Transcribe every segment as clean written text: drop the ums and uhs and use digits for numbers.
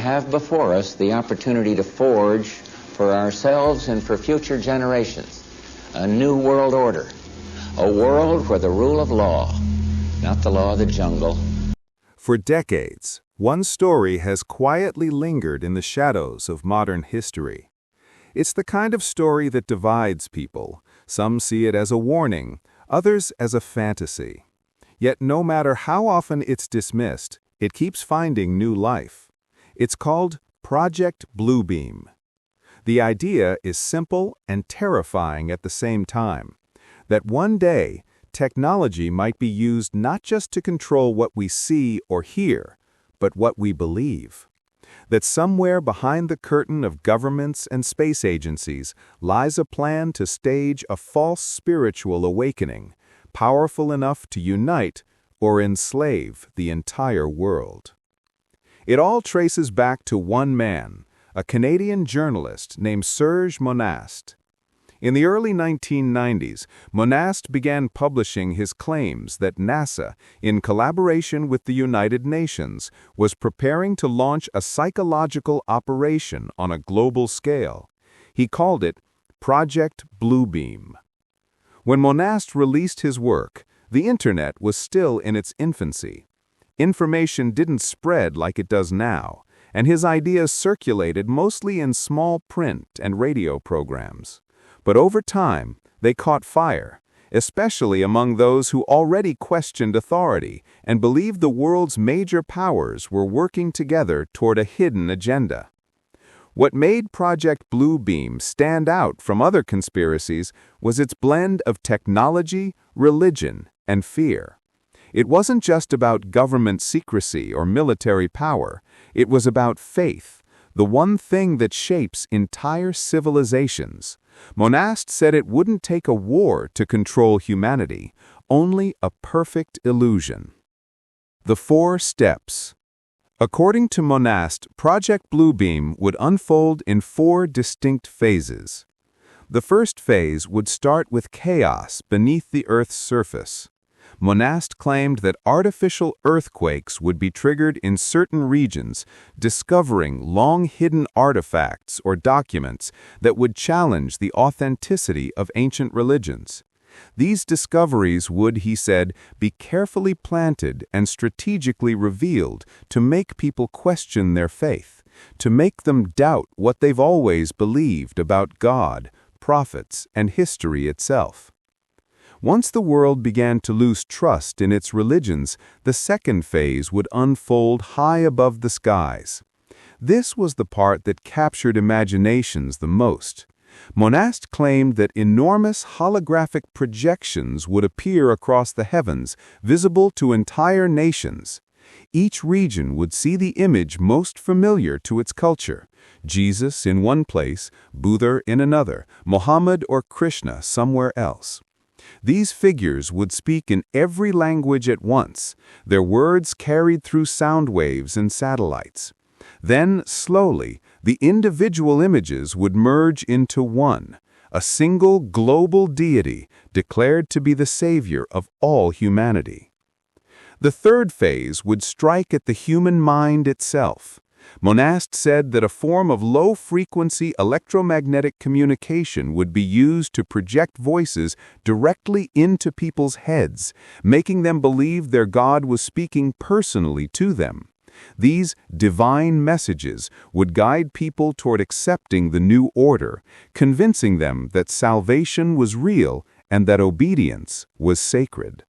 have before us the opportunity to forge for ourselves and for future generations a new world order, a world where the rule of law, not the law of the jungle. For decades, one story has quietly lingered in the shadows of modern history. It's the kind of story that divides people. Some see it as a warning, others as a fantasy. Yet no matter how often it's dismissed, it keeps finding new life. It's called Project Bluebeam. The idea is simple and terrifying at the same time, that one day, technology might be used not just to control what we see or hear, but what we believe. That somewhere behind the curtain of governments and space agencies lies a plan to stage a false spiritual awakening, powerful enough to unite or enslave the entire world. It all traces back to one man, a Canadian journalist named Serge Monast. In the early 1990s, Monast began publishing his claims that NASA, in collaboration with the United Nations, was preparing to launch a psychological operation on a global scale. He called it Project Bluebeam. When Monast released his work, the Internet was still in its infancy. Information didn't spread like it does now, and his ideas circulated mostly in small print and radio programs. But over time, they caught fire, especially among those who already questioned authority and believed the world's major powers were working together toward a hidden agenda. What made Project Bluebeam stand out from other conspiracies was its blend of technology, religion, and fear. It wasn't just about government secrecy or military power. It was about faith, the one thing that shapes entire civilizations. Monast said it wouldn't take a war to control humanity, only a perfect illusion. The 4 steps. According to Monast, Project Bluebeam would unfold in 4 distinct phases. The first phase would start with chaos beneath the Earth's surface. Monast claimed that artificial earthquakes would be triggered in certain regions, discovering long-hidden artifacts or documents that would challenge the authenticity of ancient religions. These discoveries would, he said, be carefully planted and strategically revealed to make people question their faith, to make them doubt what they've always believed about God, prophets, and history itself. Once the world began to lose trust in its religions, the second phase would unfold high above the skies. This was the part that captured imaginations the most. Monast claimed that enormous holographic projections would appear across the heavens, visible to entire nations. Each region would see the image most familiar to its culture. Jesus in one place, Buddha in another, Muhammad or Krishna somewhere else. These figures would speak in every language at once, their words carried through sound waves and satellites. Then, slowly, the individual images would merge into one, a single global deity declared to be the savior of all humanity. The third phase would strike at the human mind itself. Monast said that a form of low-frequency electromagnetic communication would be used to project voices directly into people's heads, making them believe their God was speaking personally to them. These divine messages would guide people toward accepting the new order, convincing them that salvation was real and that obedience was sacred.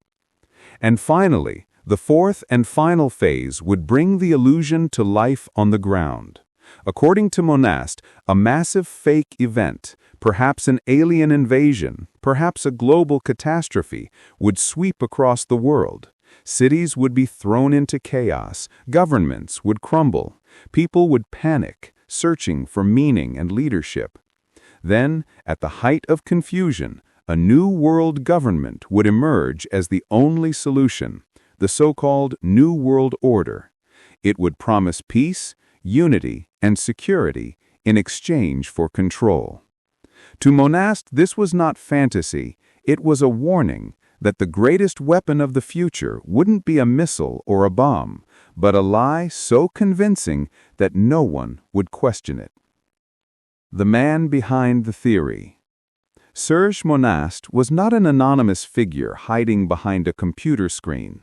And finally, the fourth and final phase would bring the illusion to life on the ground. According to Monast, a massive fake event, perhaps an alien invasion, perhaps a global catastrophe, would sweep across the world. Cities would be thrown into chaos, governments would crumble, people would panic, searching for meaning and leadership. Then, at the height of confusion, a new world government would emerge as the only solution, the so-called New World Order. It would promise peace, unity, and security in exchange for control. To Monast, this was not fantasy, it was a warning that the greatest weapon of the future wouldn't be a missile or a bomb, but a lie so convincing that no one would question it. The man behind the theory. Serge Monast was not an anonymous figure hiding behind a computer screen.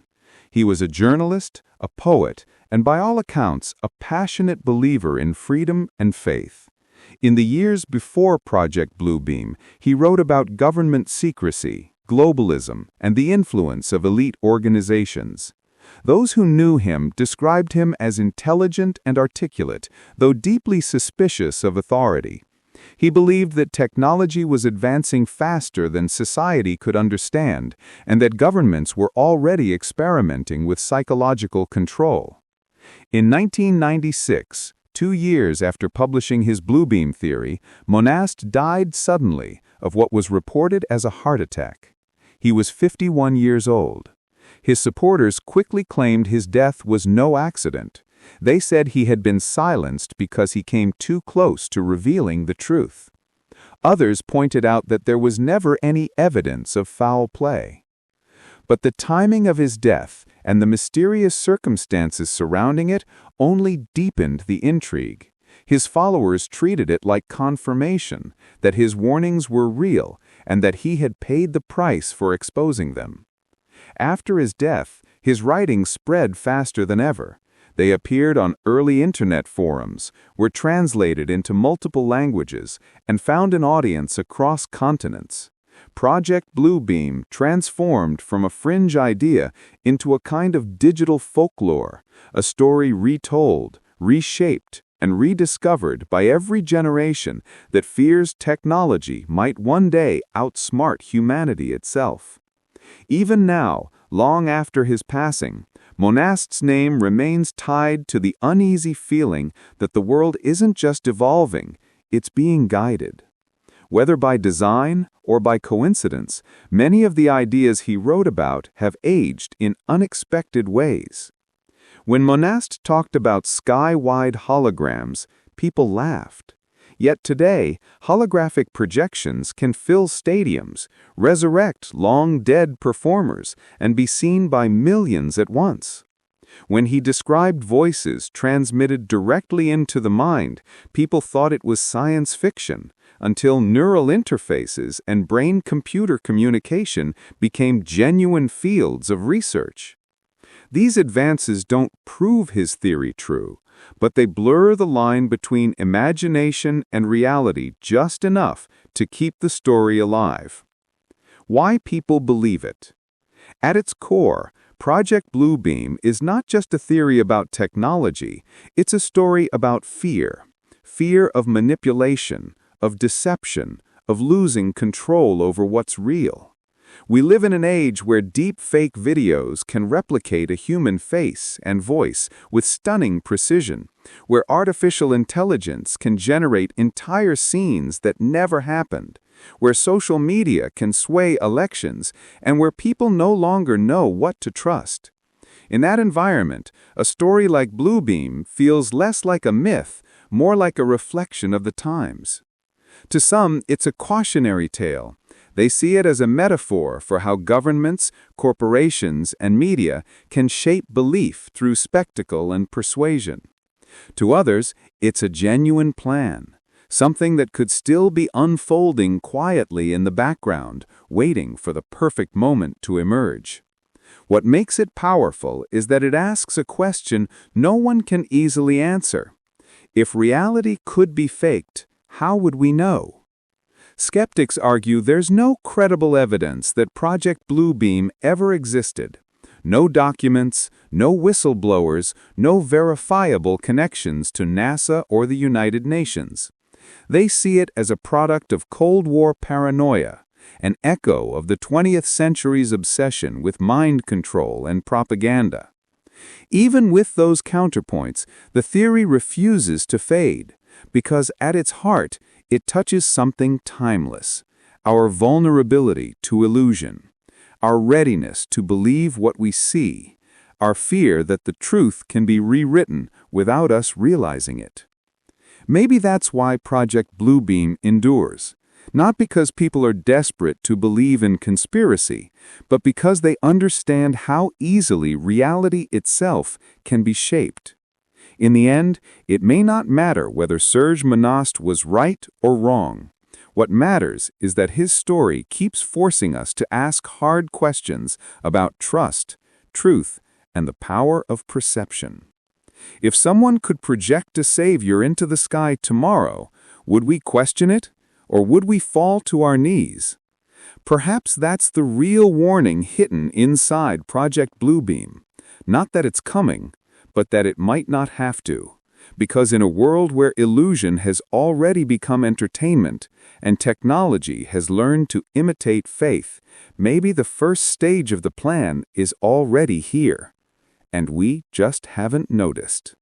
He was a journalist, a poet, and by all accounts, a passionate believer in freedom and faith. In the years before Project Bluebeam, he wrote about government secrecy, globalism, and the influence of elite organizations. Those who knew him described him as intelligent and articulate, though deeply suspicious of authority. He believed that technology was advancing faster than society could understand, and that governments were already experimenting with psychological control. In 1996, 2 years after publishing his Bluebeam theory, Monast died suddenly of what was reported as a heart attack. He was 51 years old. His supporters quickly claimed his death was no accident. They said he had been silenced because he came too close to revealing the truth. Others pointed out that there was never any evidence of foul play. But the timing of his death and the mysterious circumstances surrounding it only deepened the intrigue. His followers treated it like confirmation that his warnings were real and that he had paid the price for exposing them. After his death, his writings spread faster than ever. They appeared on early internet forums, were translated into multiple languages, and found an audience across continents. Project Bluebeam transformed from a fringe idea into a kind of digital folklore, a story retold, reshaped, and rediscovered by every generation that fears technology might one day outsmart humanity itself. Even now, long after his passing, Monast's name remains tied to the uneasy feeling that the world isn't just evolving, it's being guided. Whether by design or by coincidence, many of the ideas he wrote about have aged in unexpected ways. When Monast talked about sky-wide holograms, people laughed. Yet today, holographic projections can fill stadiums, resurrect long-dead performers, and be seen by millions at once. When he described voices transmitted directly into the mind, people thought it was science fiction, until neural interfaces and brain-computer communication became genuine fields of research. These advances don't prove his theory true, but they blur the line between imagination and reality just enough to keep the story alive. Why people believe it? At its core, Project Bluebeam is not just a theory about technology, it's a story about fear. Fear of manipulation, of deception, of losing control over what's real. We live in an age where deep-fake videos can replicate a human face and voice with stunning precision, where artificial intelligence can generate entire scenes that never happened, where social media can sway elections, and where people no longer know what to trust. In that environment, a story like Bluebeam feels less like a myth, more like a reflection of the times. To some, it's a cautionary tale. They see it as a metaphor for how governments, corporations, and media can shape belief through spectacle and persuasion. To others, it's a genuine plan, something that could still be unfolding quietly in the background, waiting for the perfect moment to emerge. What makes it powerful is that it asks a question no one can easily answer. If reality could be faked, how would we know? Skeptics argue there's no credible evidence that Project Bluebeam ever existed. No documents, no whistleblowers, no verifiable connections to NASA or the United Nations. They see it as a product of Cold War paranoia, an echo of the 20th century's obsession with mind control and propaganda. Even with those counterpoints, the theory refuses to fade, because at its heart, it touches something timeless, our vulnerability to illusion, our readiness to believe what we see, our fear that the truth can be rewritten without us realizing it. Maybe that's why Project Bluebeam endures. Not because people are desperate to believe in conspiracy, but because they understand how easily reality itself can be shaped. In the end, it may not matter whether Serge Monast was right or wrong. What matters is that his story keeps forcing us to ask hard questions about trust, truth, and the power of perception. If someone could project a savior into the sky tomorrow, would we question it, or would we fall to our knees? Perhaps that's the real warning hidden inside Project Bluebeam. Not that it's coming, but that it might not have to. Because in a world where illusion has already become entertainment and technology has learned to imitate faith, maybe the first stage of the plan is already here. And we just haven't noticed.